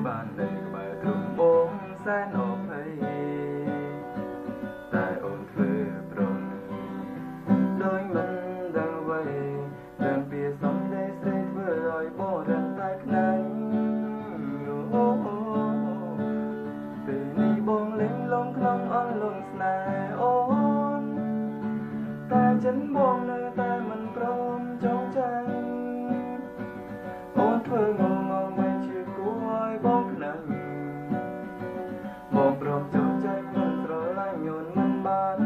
បាននៅក្បែរទ្រង់បងសែនអភ័យតែអូនធ្វើប្រនីដោយមិនដឹងអ្វីដឹងពីសំដីស្រីធ្វើឲ្យបងរំតែខ្នាញ់ពេលនេះបងលេងលងក្នុងអន់លងស្នេហ៍អូនតែចិនបងនៅតែមិនព្រមចងចាំអូនធ្វើងងមិនជាគួរឲ្យបងខ្នាញ់បងព្រមចូលใจមិនស្រឡាញ់អូនមិនបាន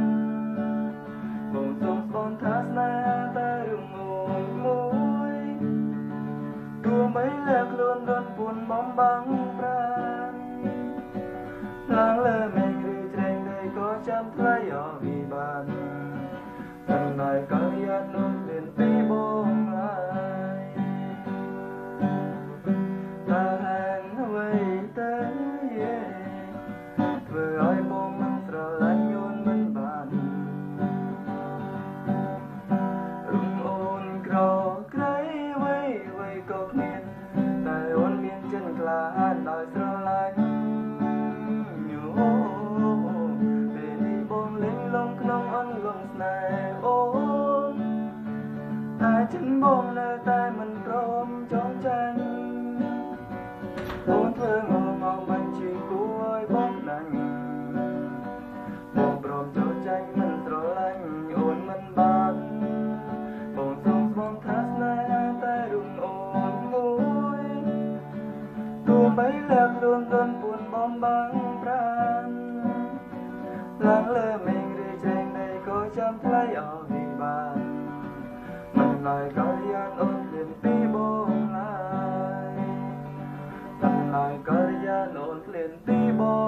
បងសូមស្បន់ថាស្នេហាតែរឿងមួយទោះបីលើខ្លួនរត់ពួនបំបាំងប្រាណឡើងលើមេឃឬត្រែងដីក៏ចាំថ្លៃអស់វិបានតែនៅក៏យ៉ាត់នោះមានពីបងឡើយតែអ្វីទៅធ្វើឲ្យបងមិនស្រឡាញ់អូនមិនបានរំអូនក្រក្រៃអ្វីក៏គ្មានតែអូនមានចិត្តក្លាហានដោយស្រឡាញ់ពេលនេះបងលេងលងក្នុងអន្លង់ស្នេហ៍អូនតែចិនបងនៅតែមិនព្រមចងចាញ់អូនធ្វើងងមិនជាគួរឲ្យបងខ្លាញ់បងព្រមចូលចាញ់មិនស្រឡាញ់អូនមិនបានបងសូមស្បង់ថាស្នេហាតែរឿងអូនមួយទោះបីលើខ្លួនទន់ពួនបំបាំងប្រាណឡើងលើមេឃឬត្រែងដីក៏ចាំថ្លៃអស់វិបានមិនឡើយក៏យ៉ាងអូនលៀនពីបងឡើយមិនឡើយក៏យ៉ាងអូនលៀនពីបង